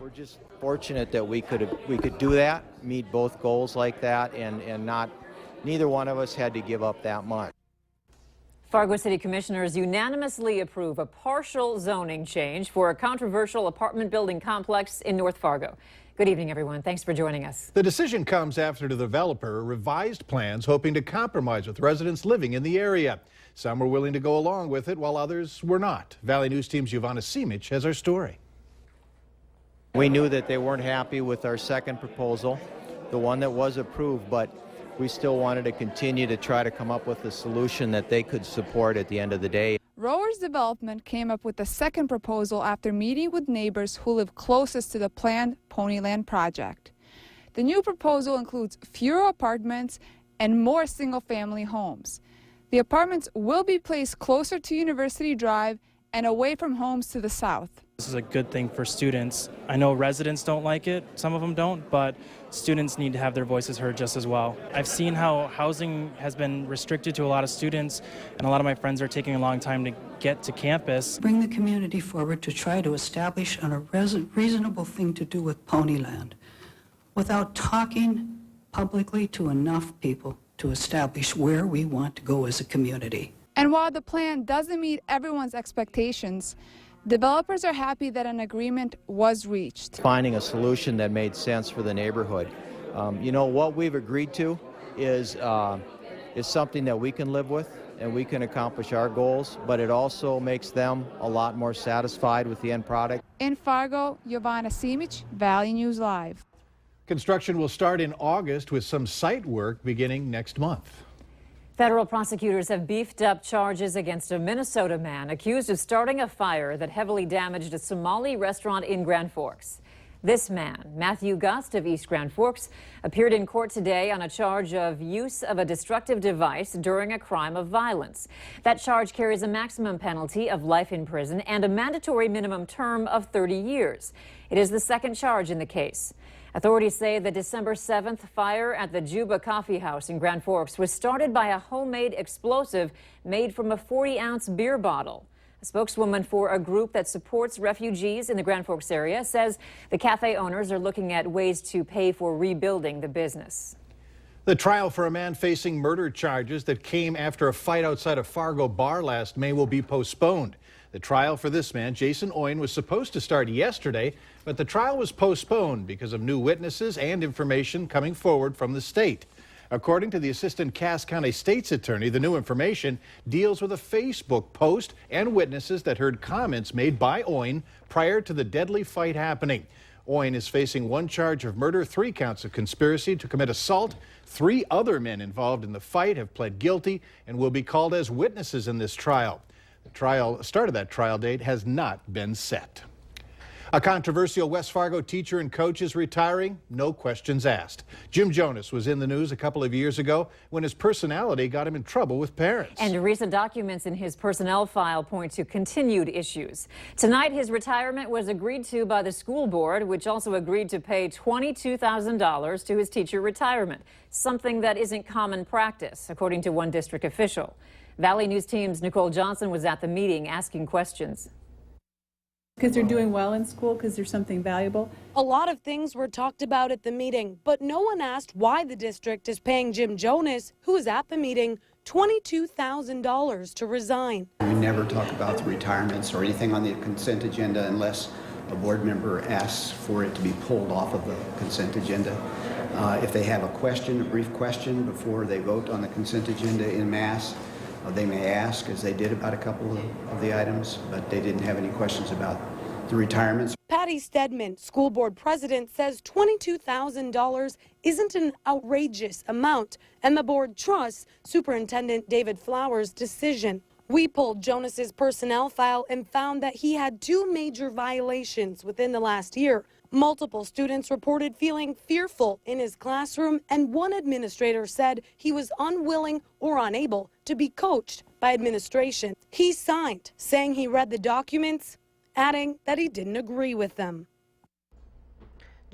We're just fortunate that we could do that, meet both goals like that, and neither one of us had to give up that much. Fargo City Commissioners unanimously approve a partial zoning change for a controversial apartment building complex in North Fargo. Good evening, everyone. Thanks for joining us. The decision comes after the developer revised plans hoping to compromise with residents living in the area. Some were willing to go along with it, while others were not. Valley News Team's Giovanna Simic has our story. We knew that they weren't happy with our second proposal, the one that was approved, but we still wanted to continue to try to come up with a solution that they could support at the end of the day. Rowers Development came up with the second proposal after meeting with neighbors who live closest to the planned Ponyland project. The new proposal includes fewer apartments and more single-family homes. The apartments will be placed closer to University Drive and away from homes to the south. This is a good thing for students. I know residents don't like it, some of them don't, but students need to have their voices heard just as well. I've seen how housing has been restricted to a lot of students, and a lot of my friends are taking a long time to get to campus. Bring the community forward to try to establish a reasonable thing to do with Ponyland without talking publicly to enough people to establish where we want to go as a community. And while the plan doesn't meet everyone's expectations, developers are happy that an agreement was reached. Finding a solution that made sense for the neighborhood. You know, what we've agreed to is something that we can live with and we can accomplish our goals, but it also makes them a lot more satisfied with the end product. In Fargo, Giovanna Simic, Valley News Live. Construction will start in August with some site work beginning next month. Federal prosecutors have beefed up charges against a Minnesota man accused of starting a fire that heavily damaged a Somali restaurant in Grand Forks. This man, Matthew Gust of East Grand Forks, appeared in court today on a charge of use of a destructive device during a crime of violence. That charge carries a maximum penalty of life in prison and a mandatory minimum term of 30 years. It is the second charge in the case. Authorities say the December 7th fire at the Juba Coffee House in Grand Forks was started by a homemade explosive made from a 40-ounce beer bottle. A spokeswoman for a group that supports refugees in the Grand Forks area says the cafe owners are looking at ways to pay for rebuilding the business. The trial for a man facing murder charges that came after a fight outside a Fargo bar last May will be postponed. The trial for this man, Jason Oyen, was supposed to start yesterday, but the trial was postponed because of new witnesses and information coming forward from the state. According to the assistant Cass County State's attorney, the new information deals with a Facebook post and witnesses that heard comments made by Oyen prior to the deadly fight happening. Oyen is facing one charge of murder, 3 counts of conspiracy to commit assault. 3 other men involved in the fight have pled guilty and will be called as witnesses in this trial. The start of that trial date has not been set. A controversial West Fargo teacher and coach is retiring, no questions asked. Jim Jonas was in the news a couple of years ago when his personality got him in trouble with parents. And recent documents in his personnel file point to continued issues. Tonight, his retirement was agreed to by the school board, which also agreed to pay $22,000 to his teacher retirement, something that isn't common practice, according to one district official. Valley News Team's Nicole Johnson was at the meeting asking questions. Because they're doing well in school, because there's something valuable. A lot of things were talked about at the meeting, but no one asked why the district is paying Jim Jonas, who was at the meeting, $22,000 to resign. We never talk about the retirements or anything on the consent agenda unless a board member asks for it to be pulled off of the consent agenda. If they have a question, a brief question before they vote on the consent agenda en masse, they may ask, as they did about a couple of the items, but they didn't have any questions about the retirements. Patty Stedman, school board president, says $22,000 isn't an outrageous amount, and the board trusts Superintendent David Flowers' decision. We pulled Jonas's personnel file and found that he had 2 major violations within the last year. Multiple students reported feeling fearful in his classroom, and one administrator said he was unwilling or unable to be coached by administration. He signed, saying he read the documents, adding that he didn't agree with them.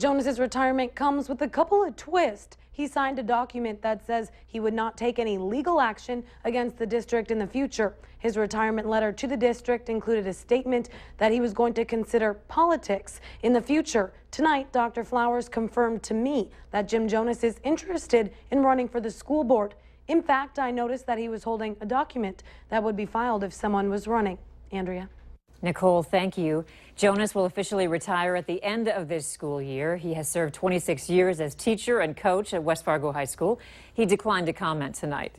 Jonas's retirement comes with a couple of twists. He signed a document that says he would not take any legal action against the district in the future. His retirement letter to the district included a statement that he was going to consider politics in the future. Tonight, Dr. Flowers confirmed to me that Jim Jonas is interested in running for the school board. In fact, I noticed that he was holding a document that would be filed if someone was running. Andrea. Nicole, thank you. Jonas will officially retire at the end of this school year. He has served 26 years as teacher and coach at West Fargo High School. He declined to comment tonight.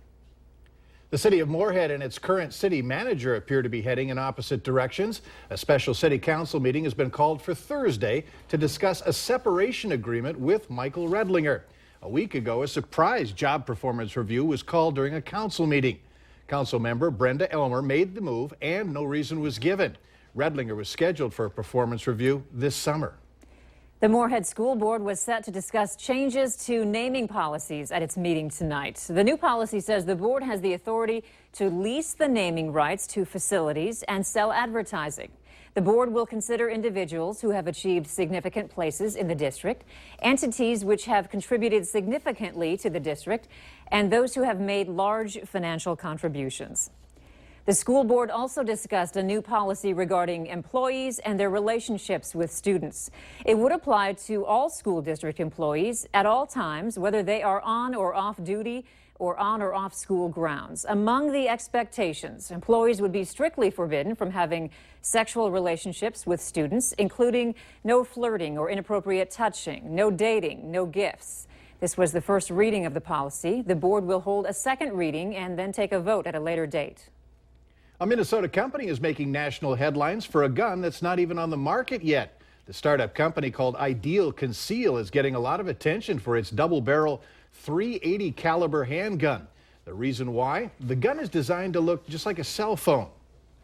The city of Moorhead and its current city manager appear to be heading in opposite directions. A special city council meeting has been called for Thursday to discuss a separation agreement with Michael Redlinger. A week ago, a surprise job performance review was called during a council meeting. Council member Brenda Elmer made the move and no reason was given. Redlinger was scheduled for a performance review this summer. The Moorhead School Board was set to discuss changes to naming policies at its meeting tonight. The new policy says the board has the authority to lease the naming rights to facilities and sell advertising. The board will consider individuals who have achieved significant places in the district, entities which have contributed significantly to the district, and those who have made large financial contributions. The school board also discussed a new policy regarding employees and their relationships with students. It would apply to all school district employees at all times, whether they are on or off duty or on or off school grounds. Among the expectations, employees would be strictly forbidden from having sexual relationships with students, including no flirting or inappropriate touching, no dating, no gifts. This was the first reading of the policy. The board will hold a second reading and then take a vote at a later date. A Minnesota company is making national headlines for a gun that's not even on the market yet. The startup company called Ideal Conceal is getting a lot of attention for its double-barrel .380 caliber handgun. The reason why? The gun is designed to look just like a cell phone.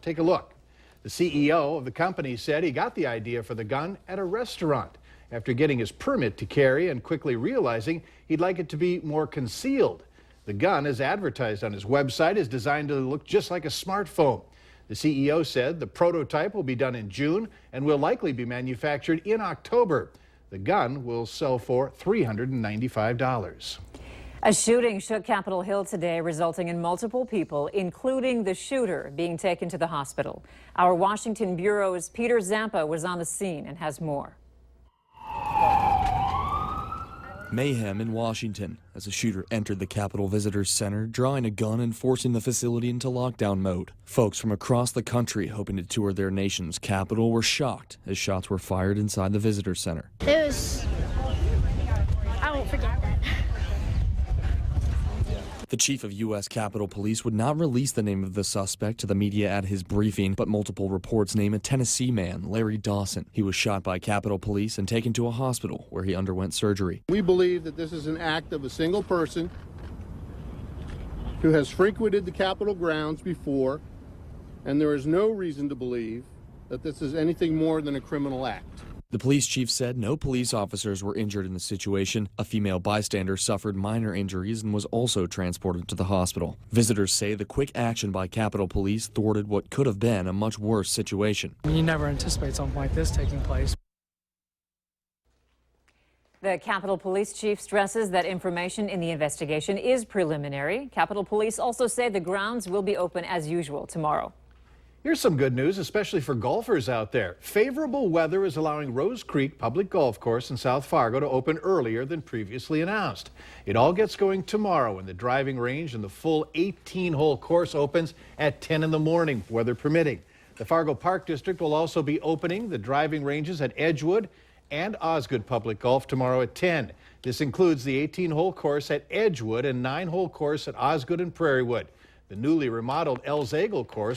Take a look. The CEO of the company said he got the idea for the gun at a restaurant after getting his permit to carry and quickly realizing he'd like it to be more concealed. The gun, as advertised on his website, is designed to look just like a smartphone. The CEO said the prototype will be done in June and will likely be manufactured in October. The gun will sell for $395. A shooting shook Capitol Hill today, resulting in multiple people, including the shooter, being taken to the hospital. Our Washington Bureau's Peter Zampa was on the scene and has more. Mayhem in Washington as a shooter entered the Capitol Visitors Center, drawing a gun and forcing the facility into lockdown mode. Folks from across the country hoping to tour their nation's capital were shocked as shots were fired inside the Visitors Center. I won't forget that. The chief of U.S. Capitol Police would not release the name of the suspect to the media at his briefing, but multiple reports name a Tennessee man, Larry Dawson. He was shot by Capitol Police and taken to a hospital where he underwent surgery. We believe that this is an act of a single person who has frequented the Capitol grounds before, and there is no reason to believe that this is anything more than a criminal act. The police chief said no police officers were injured in the situation. A female bystander suffered minor injuries and was also transported to the hospital. Visitors say the quick action by Capitol Police thwarted what could have been a much worse situation. You never anticipate something like this taking place. The Capitol Police chief stresses that information in the investigation is preliminary. Capitol Police also say the grounds will be open as usual tomorrow. Here's some good news, especially for golfers out there. Favorable weather is allowing Rose Creek Public Golf Course in South Fargo to open earlier than previously announced. It all gets going tomorrow when the driving range and the full 18-hole course opens at 10 in the morning, weather permitting. The Fargo Park District will also be opening the driving ranges at Edgewood and Osgood Public Golf tomorrow at 10. This includes the 18-hole course at Edgewood and 9-hole course at Osgood and Prairiewood. The newly remodeled Elzagle course